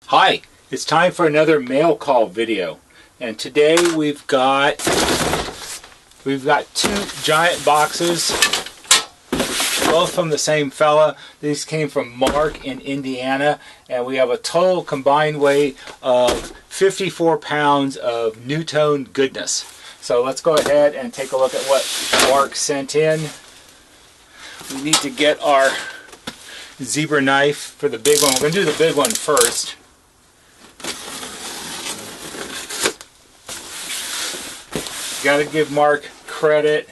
Hi, it's time for another mail call video, and today we've got two giant boxes, both from the same fella. These came from Mark in Indiana, and we have a total combined weight of 54 pounds of NuTone goodness. So let's go ahead and take a look at what Mark sent in. We need to get our zebra knife for the big one. We're going to do the big one first. Got to give Mark credit.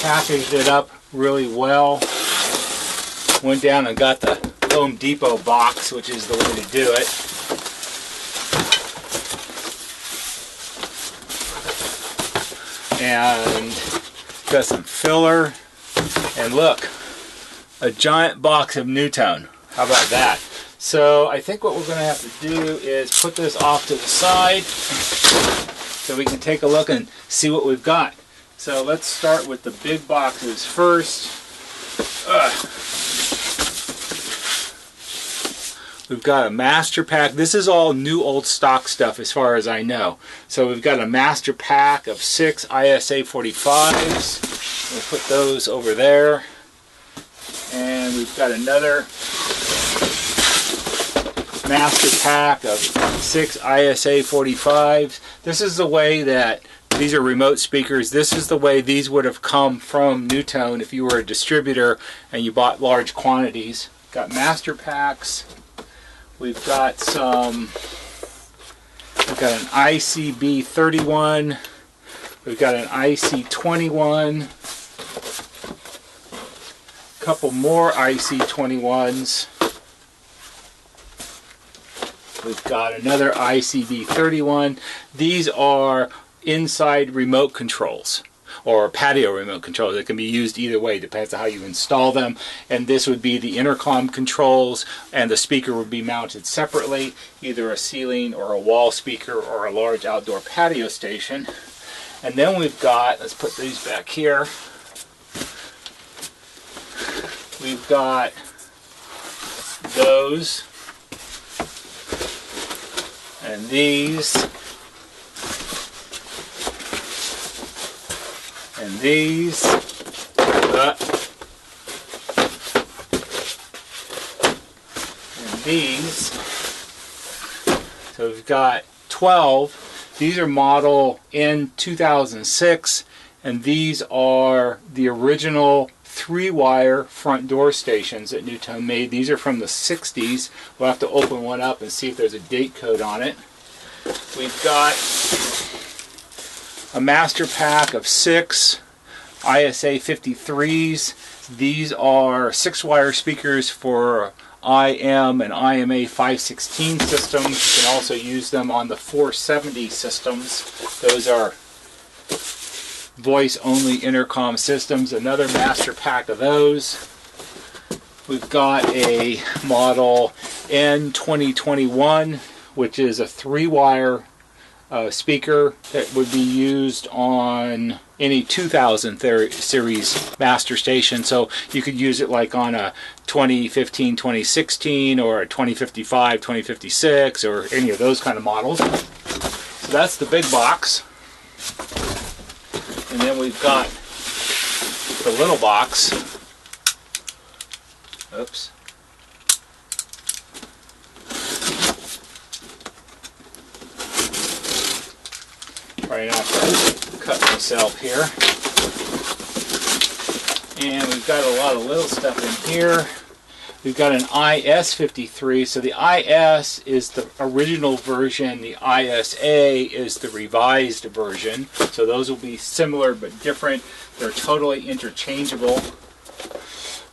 Packaged it up really well. Went down and got the Home Depot box, which is the way to do it. And got some filler. And look, a giant box of NuTone. How about that? So I think what we're going to have to do is put this off to the side so we can take a look and see what we've got. So let's start with the big boxes first. We've got a master pack. This is all new old stock stuff as far as I know. So we've got a master pack of 6 ISA45s. We'll put those over there. And we've got another master pack of 6 ISA45s. This is the way that these are remote speakers. This is the way these would have come from NuTone if you were a distributor and you bought large quantities. Got master packs. We've got an ICB31. We've got an IC21. A couple more IC21s. We've got another ICB31. These are inside remote controls, or patio remote controls. That can be used either way, depends on how you install them. And this would be the intercom controls, and the speaker would be mounted separately, either a ceiling or a wall speaker or a large outdoor patio station. And then we've got, let's put these back here, we've got those and these and these and these. So we've got 12. These are model N2006, and these are the original 3-wire front door stations that NuTone made. These are from the 60s. We'll have to open one up and see if there's a date code on it. We've got a master pack of 6 ISA53s. These are 6-wire speakers for IM and IMA 516 systems. You can also use them on the 470 systems. Those are voice-only intercom systems. Another master pack of those. We've got a model N2021, which is a 3-wire speaker that would be used on any 2000 series master station. So you could use it like on a 2015, 2016, or a 2055, 2056, or any of those kind of models. So that's the big box. And then we've got the little box. Oops. Right after I cut myself here. And we've got a lot of little stuff in here. We've got an IS53. So the IS is the original version. The ISA is the revised version. So those will be similar but different. They're totally interchangeable.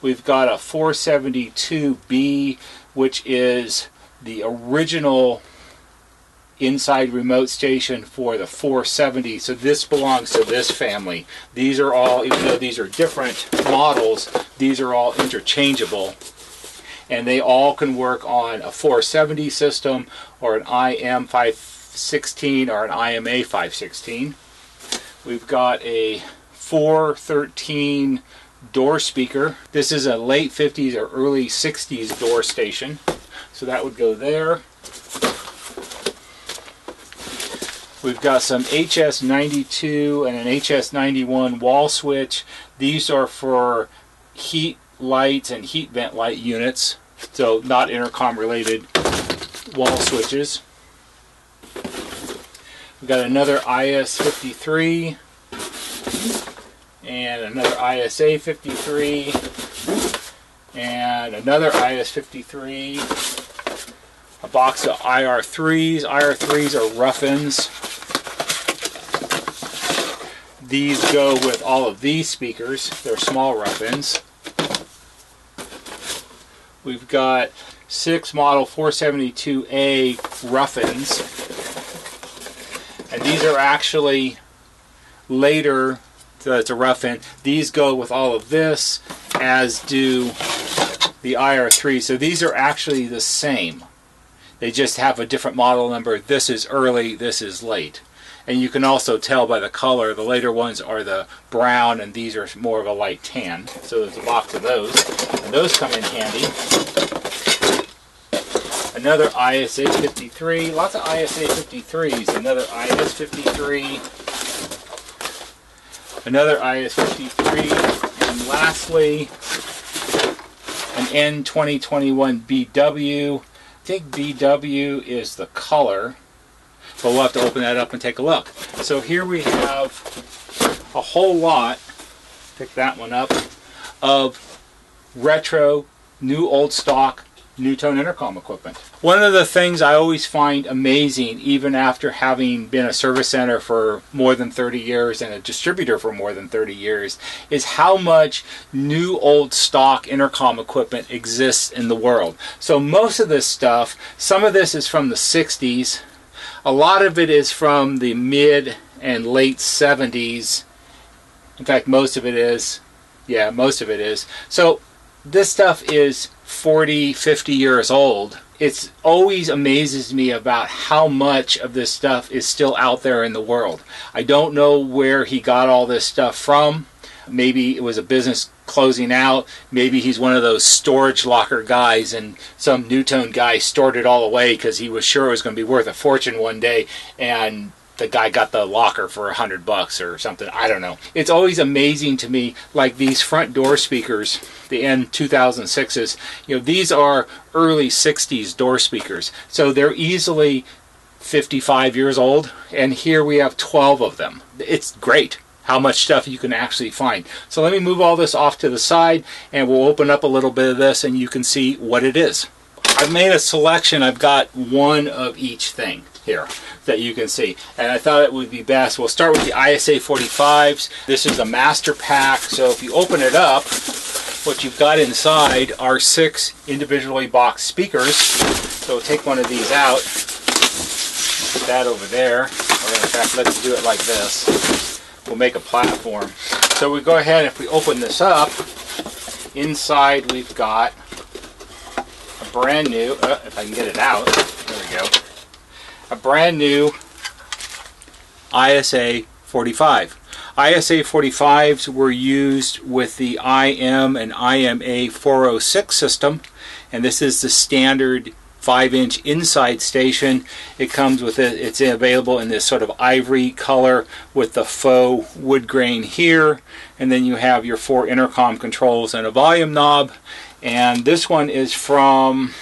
We've got a 472B, which is the original inside remote station for the 470. So this belongs to this family. These are all, even though these are different models, these are all interchangeable. And they all can work on a 470 system or an IM 516 or an IMA 516. We've got a 413 door speaker. This is a late 50s or early 60s door station. So that would go there. We've got some HS92 and an HS91 wall switch. These are for heat lights and heat vent light units, so not intercom related wall switches. We've got another IS53 and another ISA53 and another IS53, a box of IR3s. IR3s are rough-ins. These go with all of these speakers. They're small rough-ins. We've got 6 model 472A rough-ins. And these are actually later, so it's a rough-in. These go with all of this, as do the IR3. So these are actually the same. They just have a different model number. This is early, this is late. And you can also tell by the color, the later ones are the brown and these are more of a light tan. So there's a box of those, and those come in handy. Another ISA53, lots of ISA53s, another IS53, another IS53, and lastly, an N2021 BW. I think BW is the color, but we'll have to open that up and take a look. So here we have a whole lot, pick that one up, of retro, new old stock NuTone intercom equipment. One of the things I always find amazing, even after having been a service center for more than 30 years and a distributor for more than 30 years, is how much new old stock intercom equipment exists in the world. So most of this stuff, some of this is from the 60s, a lot of it is from the mid and late 70s. In fact, most of it is. Yeah, most of it is. So this stuff is 40, 50 years old. It always amazes me about how much of this stuff is still out there in the world. I don't know where he got all this stuff from. Maybe it was a business closing out. Maybe he's one of those storage locker guys and some NuTone guy stored it all away because he was sure it was going to be worth a fortune one day, and the guy got the locker for $100 or something. I don't know. It's always amazing to me, like these front door speakers, the N2006s. You know, these are early 60s door speakers, so they're easily 55 years old, and here we have 12 of them. It's great how much stuff you can actually find. So let me move all this off to the side, and we'll open up a little bit of this, and you can see what it is. I've made a selection. I've got one of each thing here that you can see, and I thought it would be best. We'll start with the ISA45s. This is a master pack, so if you open it up, what you've got inside are 6 individually boxed speakers. So we'll take one of these out, put that over there, or in fact, let's do it like this. We'll make a platform. So we go ahead, if we open this up, inside we've got a brand new, if I can get it out, there we go, a brand new ISA45. ISA45s were used with the IM and IMA 406 system, and this is the standard 5-inch inside station. It comes with it. It's available in this sort of ivory color with the faux wood grain here, and then you have your 4 intercom controls and a volume knob. And this one is from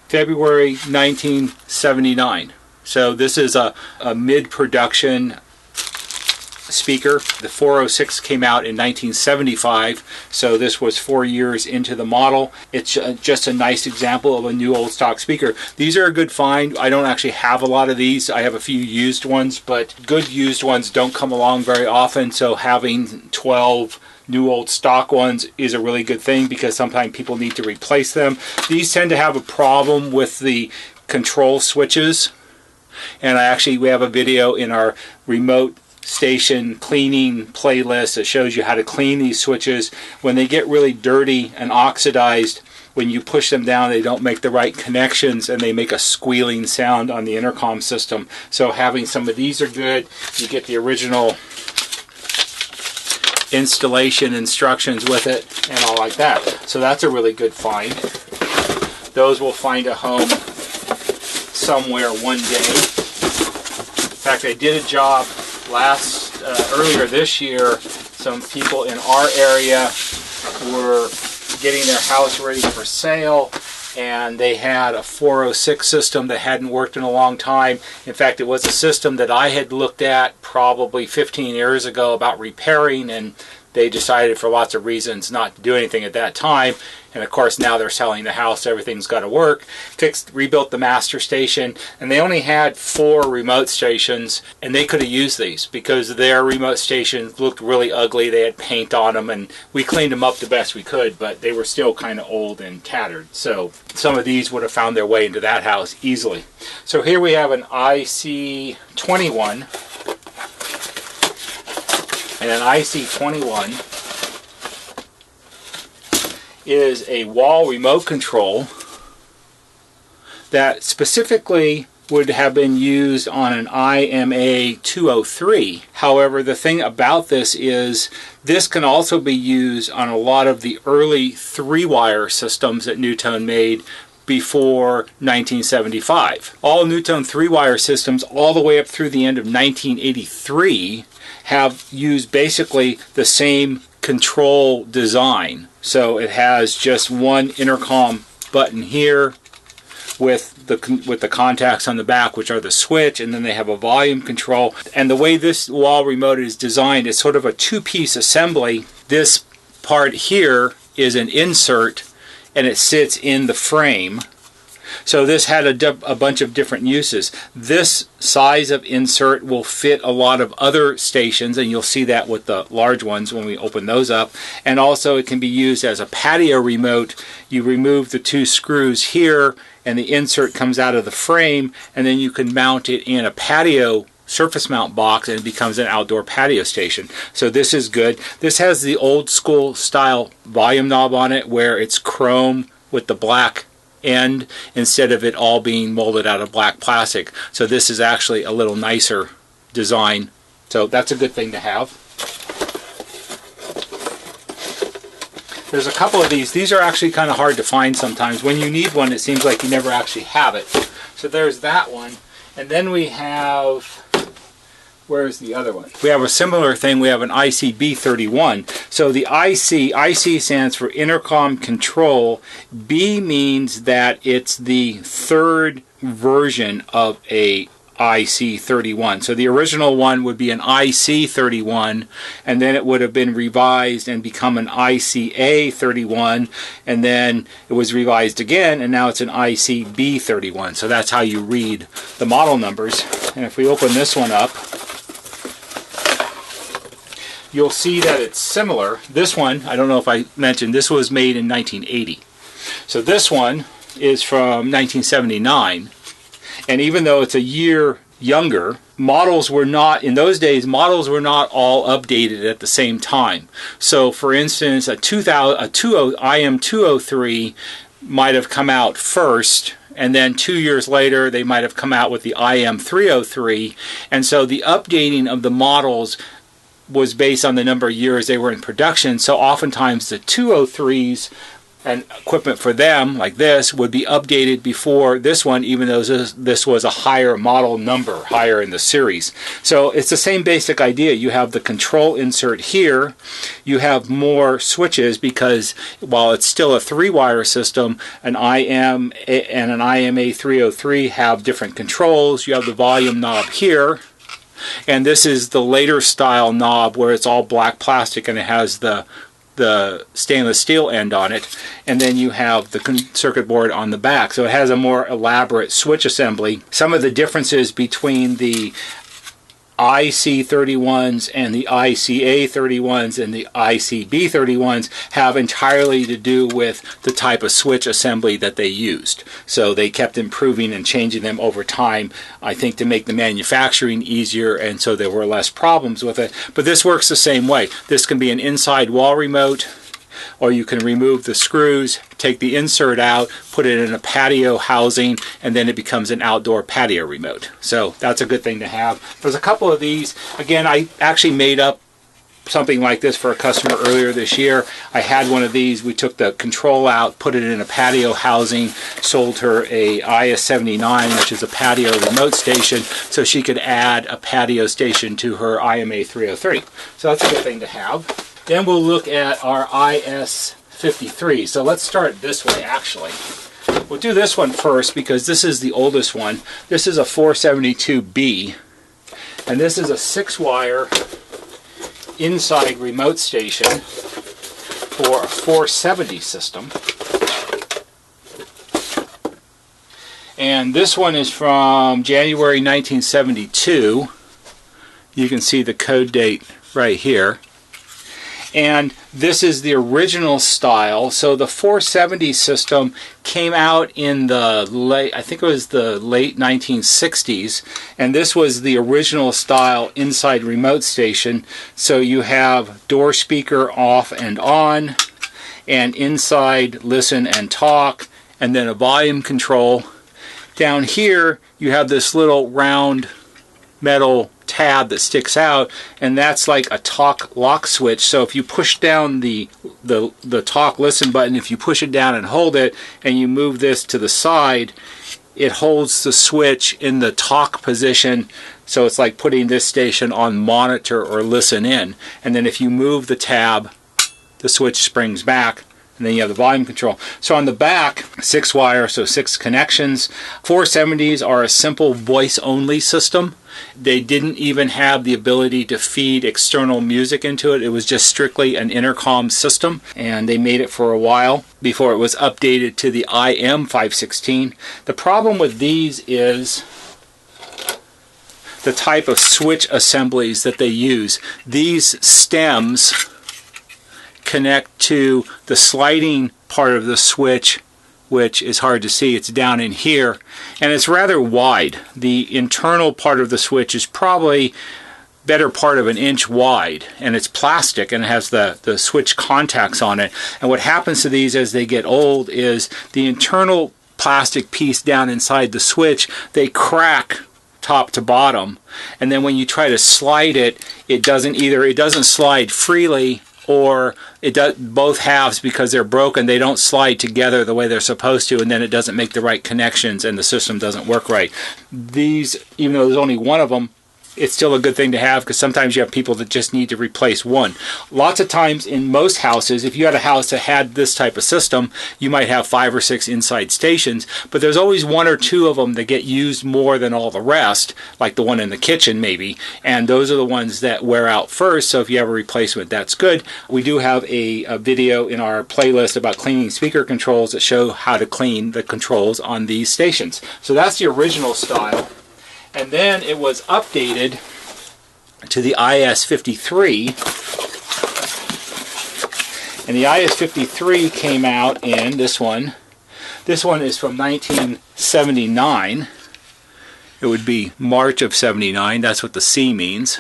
February 1979. So this is a mid-production speaker. The 406 came out in 1975, so this was 4 years into the model. It's just a nice example of a new old stock speaker. These are a good find. I don't actually have a lot of these. I have a few used ones, but good used ones don't come along very often, so having 12 new old stock ones is a really good thing because sometimes people need to replace them. These tend to have a problem with the control switches, and we have a video in our remote station cleaning playlist that shows you how to clean these switches. When they get really dirty and oxidized, when you push them down, they don't make the right connections and they make a squealing sound on the intercom system. So having some of these are good. You get the original installation instructions with it and all like that. So that's a really good find. those will find a home somewhere one day. In fact, I did a job earlier this year. Some people in our area were getting their house ready for sale, and they had a 406 system that hadn't worked in a long time. In fact, it was a system that I had looked at probably 15 years ago about repairing, and they decided for lots of reasons not to do anything at that time. And of course now they're selling the house, everything's got to work. Rebuilt the master station, and they only had 4 remote stations, and they could have used these because their remote stations looked really ugly. They had paint on them, and we cleaned them up the best we could, but they were still kind of old and tattered. So some of these would have found their way into that house easily. So here we have an IC21, and an IC21 is a wall remote control that specifically would have been used on an IMA203. However, the thing about this is this can also be used on a lot of the early 3-wire systems that NuTone made before 1975. All NuTone 3-wire systems all the way up through the end of 1983 have used basically the same control design. So it has just one intercom button here with the contacts on the back, which are the switch, and then they have a volume control. And the way this wall remote is designed is sort of a 2-piece assembly. This part here is an insert, and it sits in the frame. So this had a bunch of different uses. This size of insert will fit a lot of other stations, and you'll see that with the large ones when we open those up. And also it can be used as a patio remote. You remove the 2 screws here, and the insert comes out of the frame, and then you can mount it in a patio surface mount box, and it becomes an outdoor patio station. So this is good. This has the old school style volume knob on it, where it's chrome with the black end instead of it all being molded out of black plastic. So this is actually a little nicer design. So that's a good thing to have. There's a couple of these. These are actually kind of hard to find sometimes. When you need one, it seems like you never actually have it. So there's that one. And then we have, where's the other one? We have a similar thing. We have an ICB31. So the IC stands for Intercom Control. B means that it's the 3rd version of a IC31. So the original one would be an IC31, and then it would have been revised and become an ICA31, and then it was revised again, and now it's an ICB31. So that's how you read the model numbers. And if we open this one up, you'll see that it's similar. This one, I don't know if I mentioned, this was made in 1980. So this one is from 1979. And even though it's a year younger, models were not, in those days, models were not all updated at the same time. So for instance, IM203 might have come out first, and then 2 years later they might have come out with the IM303. And so the updating of the models was based on the number of years they were in production. So oftentimes the 203s and equipment for them, like this, would be updated before this one, even though this was a higher model number, higher in the series. So it's the same basic idea. You have the control insert here. You have more switches because while it's still a 3-wire system, an IM and an IMA303 have different controls. You have the volume knob here. And this is the later style knob where it's all black plastic and it has the stainless steel end on it, and then you have the circuit board on the back. So it has a more elaborate switch assembly. Some of the differences between the IC31s and the ICA31s and the ICB31s have entirely to do with the type of switch assembly that they used. So they kept improving and changing them over time, I think, to make the manufacturing easier, and so there were less problems with it. But this works the same way. This can be an inside wall remote, or you can remove the screws, take the insert out, put it in a patio housing, and then it becomes an outdoor patio remote. So that's a good thing to have. There's a couple of these. Again, I actually made up something like this for a customer earlier this year. I had one of these. We took the control out, put it in a patio housing, sold her a IS79, which is a patio remote station, so she could add a patio station to her IMA303. So that's a good thing to have. Then we'll look at our IS53. So let's start this way, actually. We'll do this one first because this is the oldest one. This is a 472B, and this is a 6-wire inside remote station for a 470 system. And this one is from January 1972. You can see the code date right here. And this is the original style. So the 470 system came out in the late, I think it was the late 1960s, and this was the original style inside remote station. So you have door speaker off and on, and inside listen and talk, and then a volume control. Down here you have this little round metal tab that sticks out, and that's like a talk lock switch. So if you push down the talk listen button, if you push it down and hold it, and you move this to the side, it holds the switch in the talk position. So it's like putting this station on monitor or listen in. And then if you move the tab, the switch springs back, and then you have the volume control. So on the back, 6-wire, so 6 connections. 470s are a simple voice-only system. They didn't even have the ability to feed external music into it. It was just strictly an intercom system, and they made it for a while before it was updated to the IM516. The problem with these is the type of switch assemblies that they use. These stems connect to the sliding part of the switch, which is hard to see. It's down in here, and it's rather wide. The internal part of the switch is probably better part of an inch wide, and it's plastic and it has the switch contacts on it. And what happens to these as they get old is the internal plastic piece down inside the switch, they crack top to bottom, and then when you try to slide it, it doesn't slide freely, or it does both halves, because they're broken. They don't slide together the way they're supposed to, and then it doesn't make the right connections and the system doesn't work right. These, even though there's only one of them, it's still a good thing to have, because sometimes you have people that just need to replace one. Lots of times in most houses, if you had a house that had this type of system, you might have 5 or 6 inside stations, but there's always 1 or 2 of them that get used more than all the rest, like the one in the kitchen maybe, and those are the ones that wear out first. So if you have a replacement, that's good. We do have a video in our playlist about cleaning speaker controls that show how to clean the controls on these stations. So that's the original style. And then it was updated to the IS53, and the IS53 came out in this one. This one is from 1979. It would be March of 79. That's what the C means.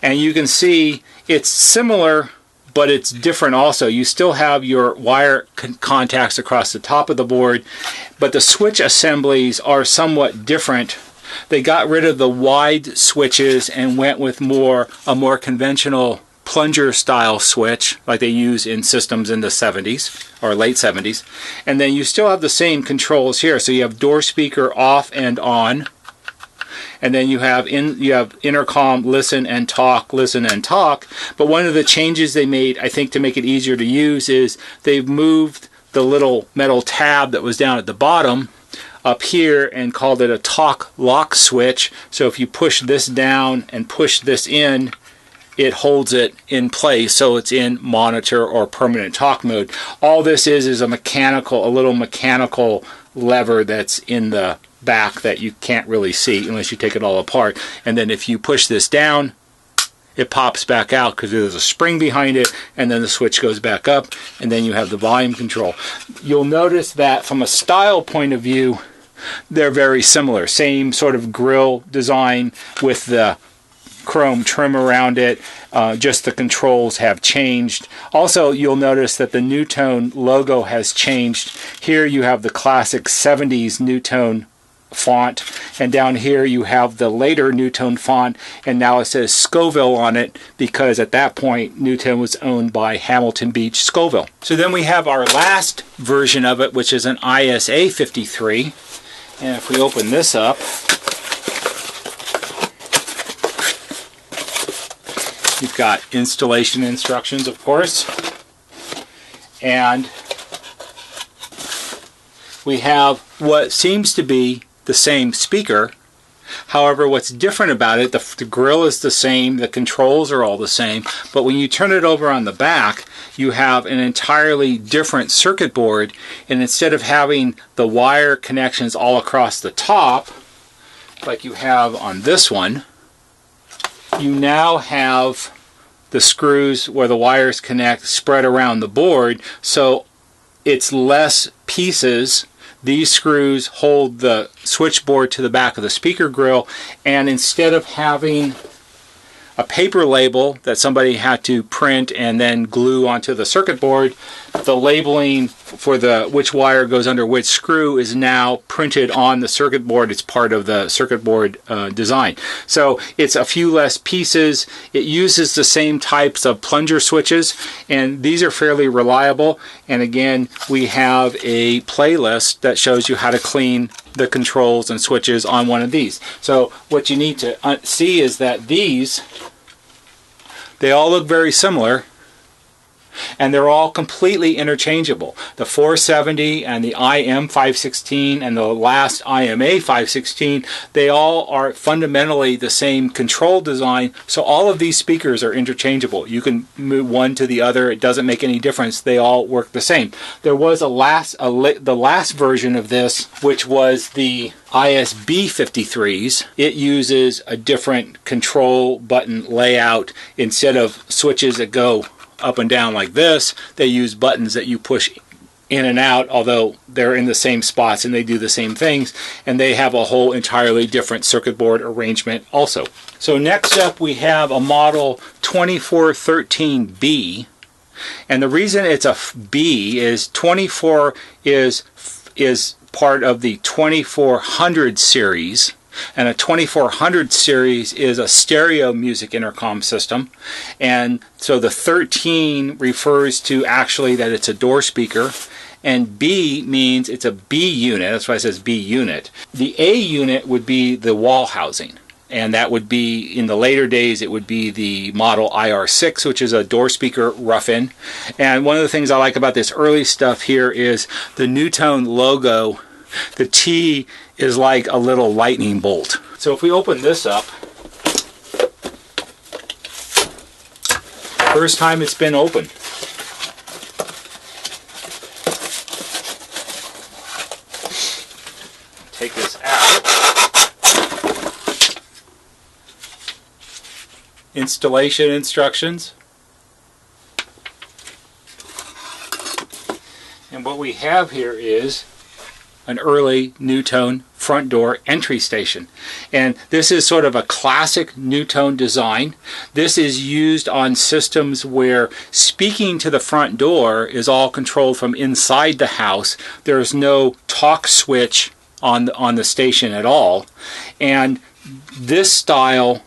And you can see it's similar, but it's different also. You still have your wire contacts across the top of the board, but the switch assemblies are somewhat different. They got rid of the wide switches and went with a more conventional plunger style switch like they use in systems in the 70s or late 70s. And then you still have the same controls here. So you have door speaker off and on. And then you have intercom, listen and talk, listen and talk. But one of the changes they made, I think, to make it easier to use is they've moved the little metal tab that was down at the bottom up here and called it a talk lock switch. So if you push this down and push this in, it holds it in place, so it's in monitor or permanent talk mode. All this is a little mechanical lever that's in the back that you can't really see unless you take it all apart. And then if you push this down, it pops back out because there's a spring behind it, and then the switch goes back up, and then you have the volume control. You'll notice that from a style point of view, they're very similar. Same sort of grill design with the chrome trim around it. Just the controls have changed. Also, you'll notice that the NuTone logo has changed. Here you have the classic 70s NuTone font, and down here you have the later NuTone font, and now it says Scoville on it because at that point NuTone was owned by Hamilton Beach Scoville. So then we have our last version of it, which is an ISA53, and if we open this up, you've got installation instructions, of course, and we have what seems to be the same speaker. However, what's different about it, the grill is the same, the controls are all the same, but when you turn it over on the back, you have an entirely different circuit board, and instead of having the wire connections all across the top, like you have on this one, you now have the screws where the wires connect spread around the board, so it's less pieces. These screws hold the switchboard to the back of the speaker grill, and instead of having a paper label that somebody had to print and then glue onto the circuit board, the labeling for which wire goes under which screw is now printed on the circuit board. It's part of the circuit board design. So it's a few less pieces. It uses the same types of plunger switches, and these are fairly reliable. And again, we have a playlist that shows you how to clean the controls and switches on one of these. So what you need to see is that they all look very similar, and they're all completely interchangeable. The 470 and the IM516 and the last IMA516, they all are fundamentally the same control design, so all of these speakers are interchangeable. You can move one to the other, it doesn't make any difference, they all work the same. There was the last version of this, which was the ISB53s. It uses a different control button layout. Instead of switches that go up and down like this, they use buttons that you push in and out, although they're in the same spots and they do the same things, and they have a whole entirely different circuit board arrangement also. So next up we have a model 2413B, and the reason it's a B is 24 is part of the 2400 series, and a 2400 series is a stereo music intercom system, and so the 13 refers to actually that it's a door speaker, and B means it's a B unit. That's why it says B unit. The A unit would be the wall housing, and that would be, in the later days, it would be the model IR6, which is a door speaker rough-in. And one of the things I like about this early stuff here is the NuTone logo. The T is like a little lightning bolt. So if we open this up, first time it's been opened. Take this out. Installation instructions. And what we have here is an early NuTone front door entry station. And this is sort of a classic NuTone design. This is used on systems where speaking to the front door is all controlled from inside the house. There's no talk switch on the station at all. And this style,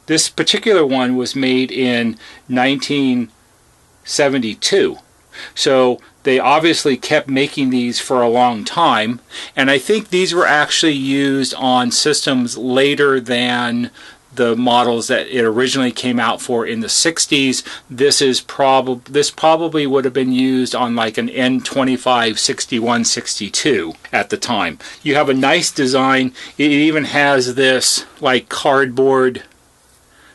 this particular one was made in 1972. So they obviously kept making these for a long time, and I think these were actually used on systems later than the models that it originally came out for in the 60s. This probably would have been used on like an N25 6162 at the time. You have a nice design. It even has this like cardboard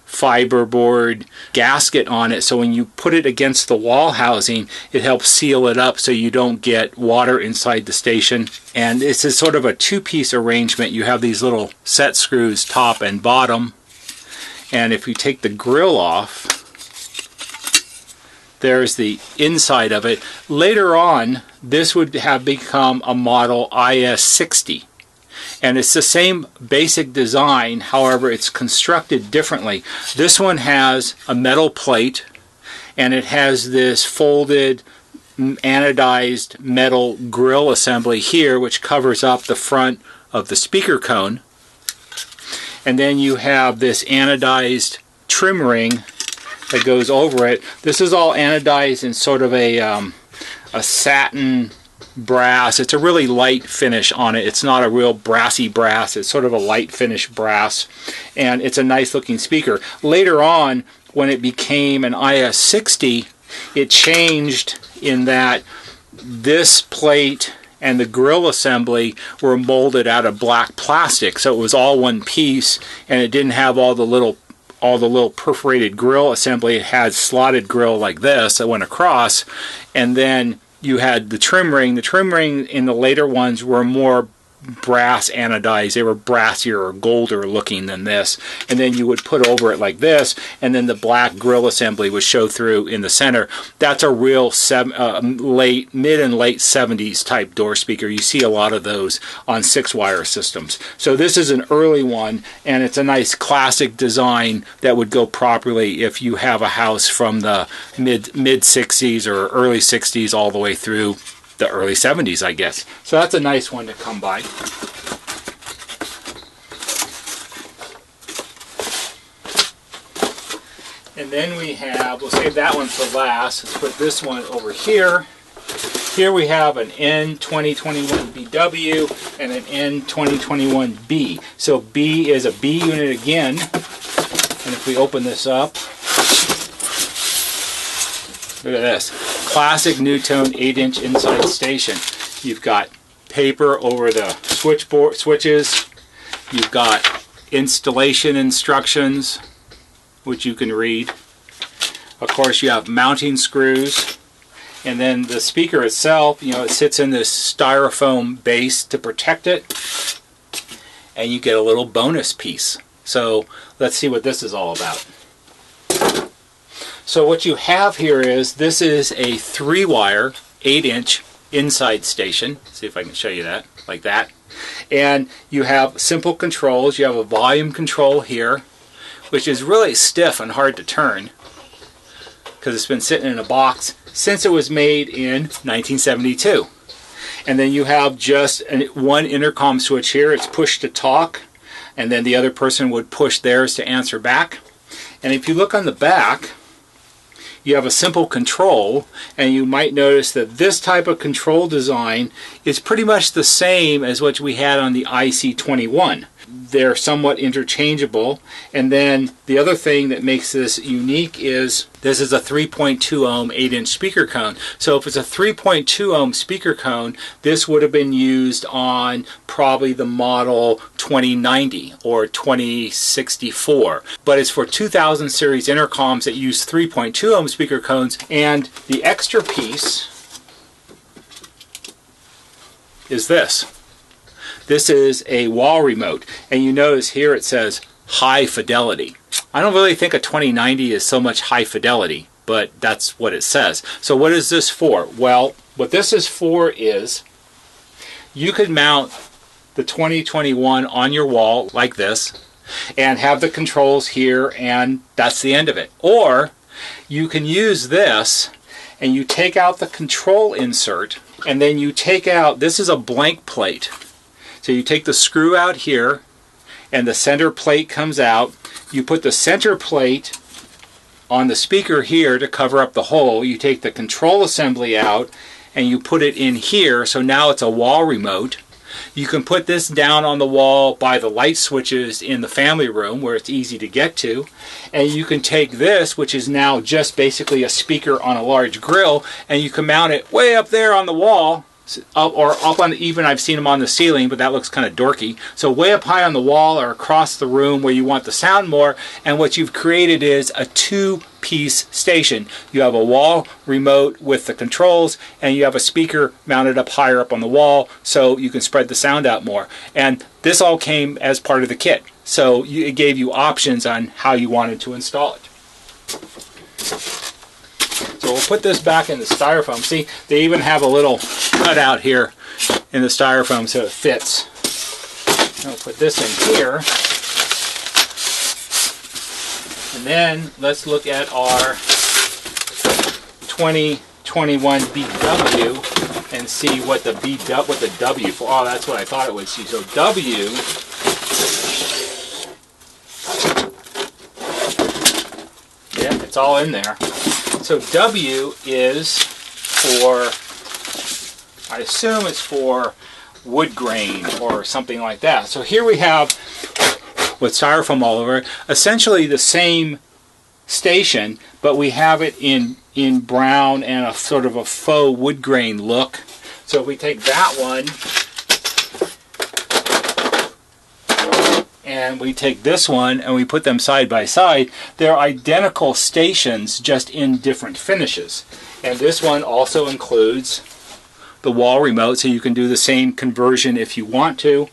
fiberboard gasket on it, so when you put it against the wall housing, it helps seal it up so you don't get water inside the station. And it's a sort of a two-piece arrangement. You have these little set screws, top and bottom, and if you take the grill off, there's the inside of it. Later on, this would have become a model IS60. And it's the same basic design, however it's constructed differently. This one has a metal plate, and it has this folded anodized metal grill assembly here, which covers up the front of the speaker cone. And then you have this anodized trim ring that goes over it. This is all anodized in sort of a satin brass. It's a really light finish on it. It's not a real brassy brass. It's sort of a light finish brass, and it's a nice looking speaker. Later on, when it became an IS60, it changed in that this plate and the grill assembly were molded out of black plastic, so it was all one piece, and it didn't have all the little perforated grill assembly. It had slotted grill like this that went across, and then you had the trim ring. The trim ring in the later ones were more brass anodized. They were brassier or golder looking than this, and then you would put over it like this, and then the black grill assembly would show through in the center. That's a real mid and late 70s type door speaker. You see a lot of those on 6-wire systems. So this is an early one, and it's a nice classic design that would go properly if you have a house from the mid 60s or early 60s all the way through the early 70s, I guess. So that's a nice one to come by. And then we have, we'll save that one for last. Let's put this one over here. Here we have an N2021BW and an N2021B. So B is a B unit again. And if we open this up, look at this. Classic NuTone 8-inch inside station. You've got paper over the switches. You've got installation instructions, which you can read. Of course, you have mounting screws. And then the speaker itself, you know, it sits in this styrofoam base to protect it. And you get a little bonus piece. So let's see what this is all about. So what you have here is, this is a 3-wire 8-inch inside station. See if I can show you that, like that. And you have simple controls. You have a volume control here, which is really stiff and hard to turn because it's been sitting in a box since it was made in 1972. And then you have just one intercom switch here. It's push to talk, and then the other person would push theirs to answer back. And if you look on the back, you have a simple control, and you might notice that this type of control design is pretty much the same as what we had on the IC21. They're somewhat interchangeable, and then the other thing that makes this unique is this is a 3.2 ohm 8-inch speaker cone. So if it's a 3.2 ohm speaker cone, this would have been used on probably the model 2090 or 2064. But it's for 2000 series intercoms that use 3.2 ohm speaker cones, and the extra piece is this. This is a wall remote, and you notice here it says high fidelity. I don't really think a 2090 is so much high fidelity, but that's what it says. So what is this for? Well, what this is for is you could mount the 2021 on your wall like this and have the controls here, and that's the end of it. Or you can use this and you take out the control insert, and then you take out, this is a blank plate. So you take the screw out here, and the center plate comes out. You put the center plate on the speaker here to cover up the hole. You take the control assembly out, and you put it in here, so now it's a wall remote. You can put this down on the wall by the light switches in the family room where it's easy to get to. And you can take this, which is now just basically a speaker on a large grill, and you can mount it way up there on the wall. Or up on, even I've seen them on the ceiling, but that looks kind of dorky. So way up high on the wall or across the room where you want the sound more, and what you've created is a 2-piece station. You have a wall remote with the controls, and you have a speaker mounted up higher up on the wall so you can spread the sound out more. And this all came as part of the kit. So it gave you options on how you wanted to install it. So we'll put this back in the styrofoam. See, they even have a little cutout here in the styrofoam so it fits. I'll put this in here. And then let's look at our 2021BW. and see what the W for. Oh, that's what I thought it would see. So W, yeah, it's all in there. So W is for, I assume it's for wood grain or something like that. So here we have, with styrofoam all over, essentially the same station, but we have it in brown and a sort of a faux wood grain look. So if we take that one and we take this one and we put them side by side, they're identical stations, just in different finishes. And this one also includes the wall remote, so you can do the same conversion if you want to.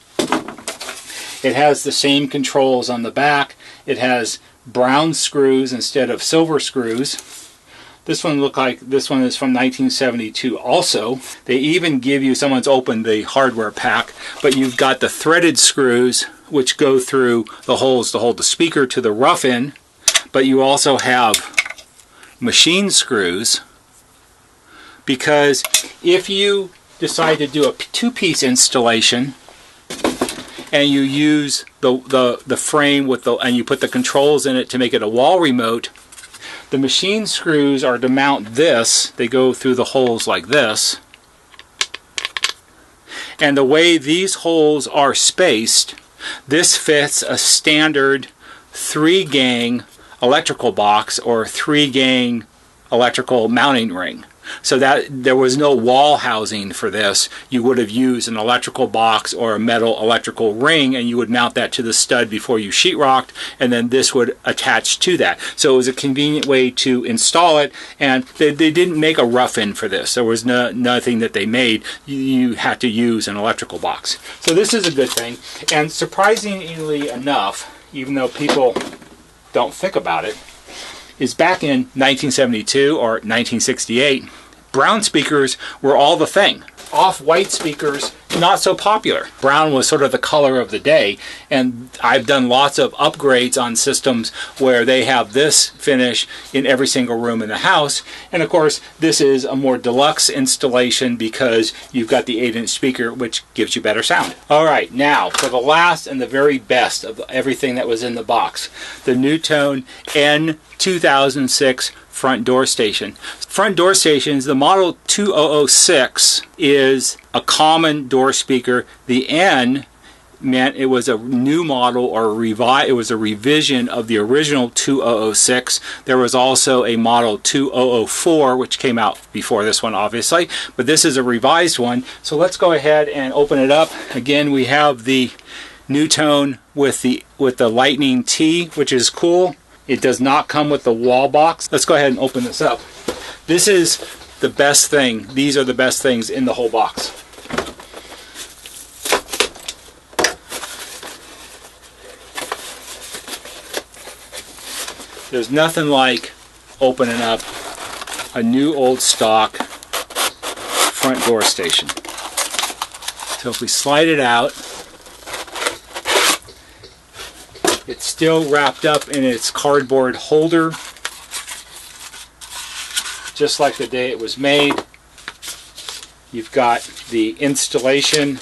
It has the same controls on the back. It has brown screws instead of silver screws. This one is from 1972 also. They even give you, someone's opened the hardware pack, but you've got the threaded screws which go through the holes to hold the speaker to the rough end, but you also have machine screws, because if you decide to do a two-piece installation and you use the frame with and you put the controls in it to make it a wall remote, the machine screws are to mount this. They go through the holes like this. And the way these holes are spaced, this fits a standard 3-gang electrical box or 3-gang electrical mounting ring. So that there was no wall housing for this. You would have used an electrical box or a metal electrical ring, and you would mount that to the stud before you sheetrocked, and then this would attach to that. So it was a convenient way to install it, and they didn't make a rough end for this. There was nothing that they made. You had to use an electrical box. So this is a good thing, and surprisingly enough, even though people don't think about it, is back in 1972 or 1968, brown speakers were all the thing. Off-white speakers, not so popular. Brown was sort of the color of the day, and I've done lots of upgrades on systems where they have this finish in every single room in the house. And of course, this is a more deluxe installation because you've got the 8-inch speaker, which gives you better sound. All right, now for the last and the very best of everything that was in the box, the NuTone N2006 front door station. Front door stations, the Model 2006 is a common door speaker. The N meant it was a new model, or it was a revision of the original 2006. There was also a Model 2004 which came out before this one, obviously, but this is a revised one. So let's go ahead and open it up. Again, we have the NuTone with the Lightning T, which is cool. It does not come with the wall box. Let's go ahead and open this up. This is the best thing. These are the best things in the whole box. There's nothing like opening up a new old stock front door station. So if we slide it out, it's still wrapped up in its cardboard holder, just like the day it was made. You've got the installation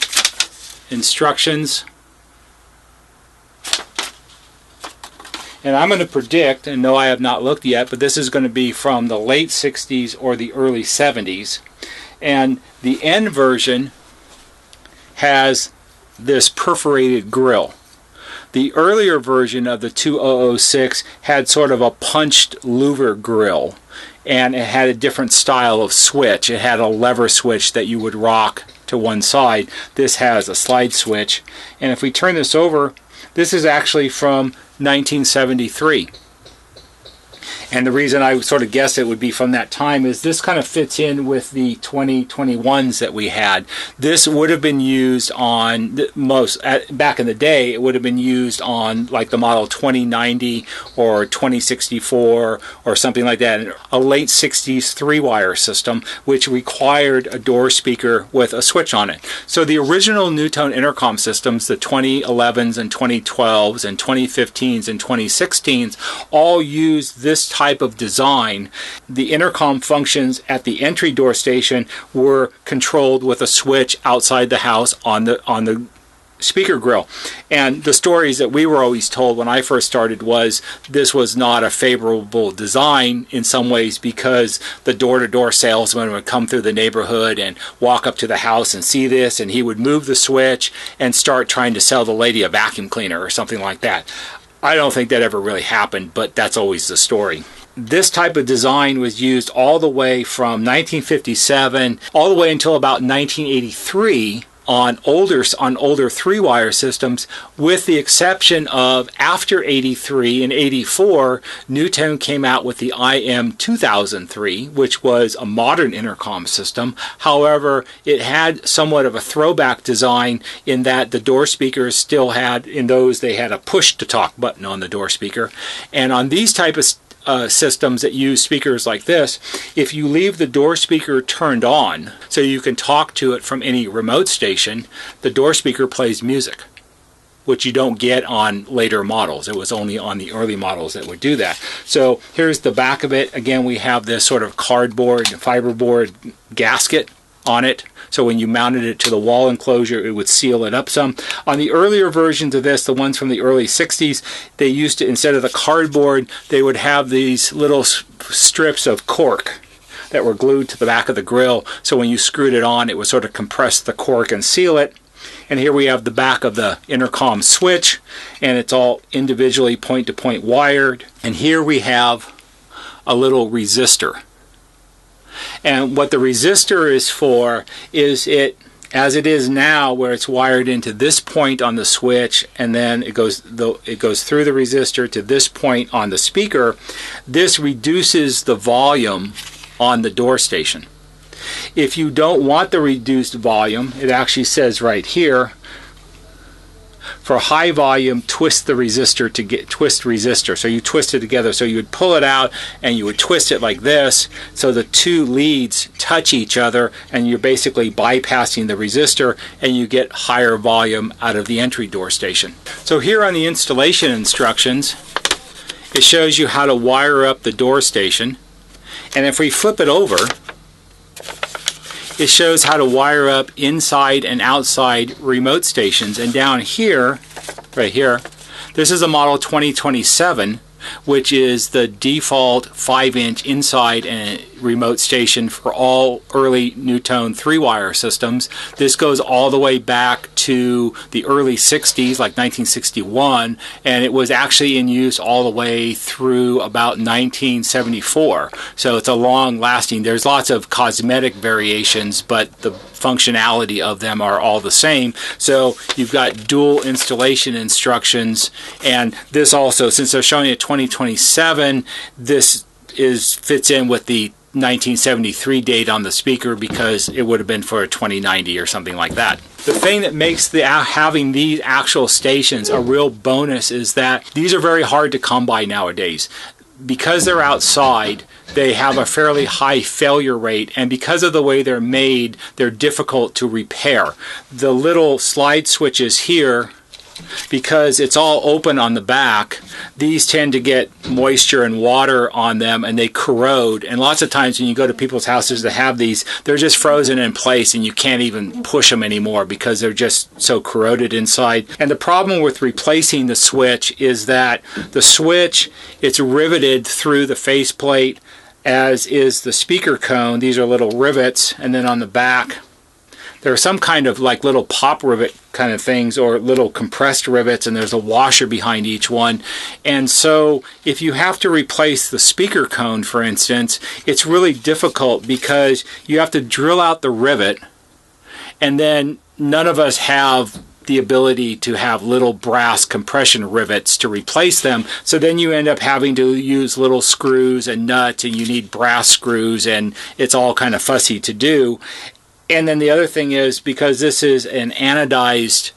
instructions. And I'm going to predict, and no, I have not looked yet, but this is going to be from the late 60s or the early 70s. And the N version has this perforated grill. The earlier version of the 2006 had sort of a punched louver grill, and it had a different style of switch. It had a lever switch that you would rock to one side. This has a slide switch. And if we turn this over, this is actually from 1973. And the reason I sort of guessed it would be from that time is this kind of fits in with the 2021s that we had. This would have been used on back in the day, it would have been used on like the Model 2090 or 2064 or something like that. A late 60s 3-wire system, which required a door speaker with a switch on it. So the original NuTone intercom systems, the 2011s and 2012s and 2015s and 2016s, all used this type type of design, the intercom functions at the entry door station were controlled with a switch outside the house on the speaker grill. And the stories that we were always told when I first started was this was not a favorable design in some ways, because the door-to-door salesman would come through the neighborhood and walk up to the house and see this, and he would move the switch and start trying to sell the lady a vacuum cleaner or something like that. I don't think that ever really happened, but that's always the story. This type of design was used all the way from 1957 all the way until about 1983 on older three-wire systems, with the exception of after 83 and 84, NuTone came out with the IM2003, which was a modern intercom system. However, it had somewhat of a throwback design in that the door speakers still had, in those, they had a push-to-talk button on the door speaker. And on these type of systems that use speakers like this, if you leave the door speaker turned on so you can talk to it from any remote station, the door speaker plays music, which you don't get on later models. It was only on the early models that would do that. So here's the back of it. Again, we have this sort of cardboard and fiberboard gasket on it. So when you mounted it to the wall enclosure, it would seal it up some. On the earlier versions of this, the ones from the early 60s, they used to, instead of the cardboard, they would have these little strips of cork that were glued to the back of the grill. So when you screwed it on, it would sort of compress the cork and seal it. And here we have the back of the intercom switch, and it's all individually point-to-point wired. And here we have a little resistor. And what the resistor is for is it, as it is now, where it's wired into this point on the switch, and then it goes through the resistor to this point on the speaker. This reduces the volume on the door station. If you don't want the reduced volume, it actually says right here, for high volume, twist the resistor to get twist resistor. So you twist it together. So you would pull it out and you would twist it like this, so the two leads touch each other, and you're basically bypassing the resistor, and you get higher volume out of the entry door station. So here on the installation instructions, it shows you how to wire up the door station. And if we flip it over, it shows how to wire up inside and outside remote stations. And down here, right here, this is a model 2027, which is the default 5-inch inside and remote station for all early NuTone 3-wire systems. This goes all the way back to the early 60s, like 1961, and it was actually in use all the way through about 1974. So it's a long lasting. There's lots of cosmetic variations, but the functionality of them are all the same. So you've got dual installation instructions, and this also, since they're showing it 2027, this fits in with the 1973 date on the speaker, because it would have been for a 2090 or something like that. The thing that makes having these actual stations a real bonus is that these are very hard to come by nowadays. Because they're outside, they have a fairly high failure rate, and because of the way they're made, they're difficult to repair. The little slide switches here, because it's all open on the back, these tend to get moisture and water on them, and they corrode. And lots of times when you go to people's houses that have these, they're just frozen in place, and you can't even push them anymore because they're just so corroded inside. And the problem with replacing the switch is that the switch, it's riveted through the faceplate, as is the speaker cone. These are little rivets, and then on the back there are some kind of like little pop rivet kind of things, or little compressed rivets, and there's a washer behind each one. And so if you have to replace the speaker cone, for instance, it's really difficult because you have to drill out the rivet, and then none of us have the ability to have little brass compression rivets to replace them. So then you end up having to use little screws and nuts, and you need brass screws, and it's all kind of fussy to do. And then the other thing is, because this is an anodized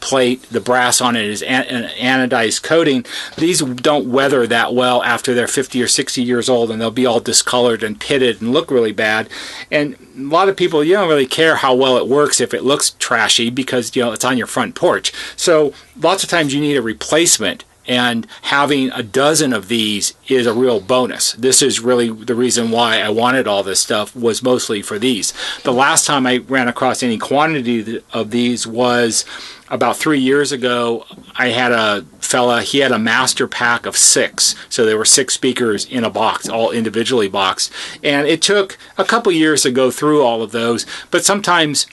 plate, the brass on it is an anodized coating, these don't weather that well after they're 50 or 60 years old, and they'll be all discolored and pitted and look really bad. And a lot of people, you don't really care how well it works if it looks trashy, because it's on your front porch. So lots of times you need a replacement. And having a dozen of these is a real bonus. This is really the reason why I wanted all this stuff, was mostly for these. The last time I ran across any quantity of these was about 3 years ago. I had a fella, he had a master pack of 6. So there were 6 speakers in a box, all individually boxed. And it took a couple years to go through all of those, but sometimes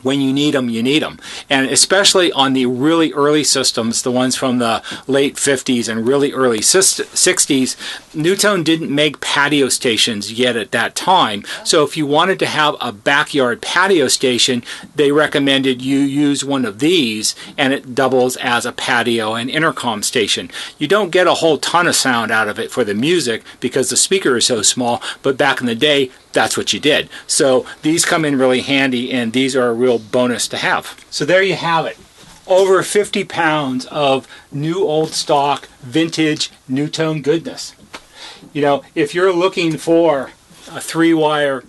when you need them, you need them. And especially on the really early systems, the ones from the late 50s and really early 60s, NuTone didn't make patio stations yet at that time. So if you wanted to have a backyard patio station, they recommended you use one of these, and it doubles as a patio and intercom station. You don't get a whole ton of sound out of it for the music because the speaker is so small, but back in the day, that's what you did. So these come in really handy, and these are a real bonus to have. So there you have it. Over 50 pounds of new old stock vintage NuTone goodness. You know, if you're looking for a 3-wire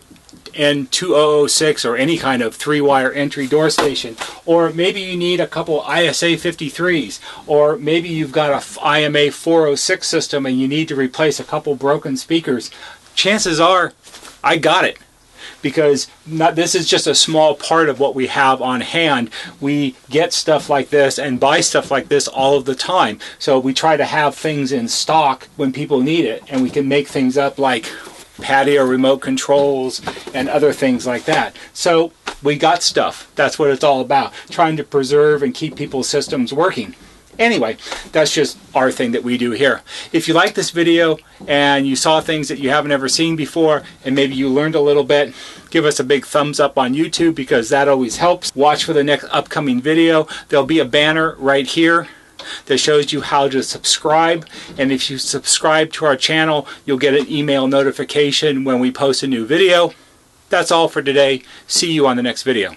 N2006 or any kind of 3-wire entry door station, or maybe you need a couple ISA53s, or maybe you've got a IMA406 system and you need to replace a couple broken speakers, chances are I got it, because this is just a small part of what we have on hand. We get stuff like this and buy stuff like this all of the time. So we try to have things in stock when people need it, and we can make things up like patio remote controls and other things like that. So we got stuff. That's what it's all about, trying to preserve and keep people's systems working. Anyway, that's just our thing that we do here. If you like this video and you saw things that you haven't ever seen before, and maybe you learned a little bit, give us a big thumbs up on YouTube, because that always helps. Watch for the next upcoming video. There'll be a banner right here that shows you how to subscribe, and if you subscribe to our channel, you'll get an email notification when we post a new video. That's all for today. See you on the next video.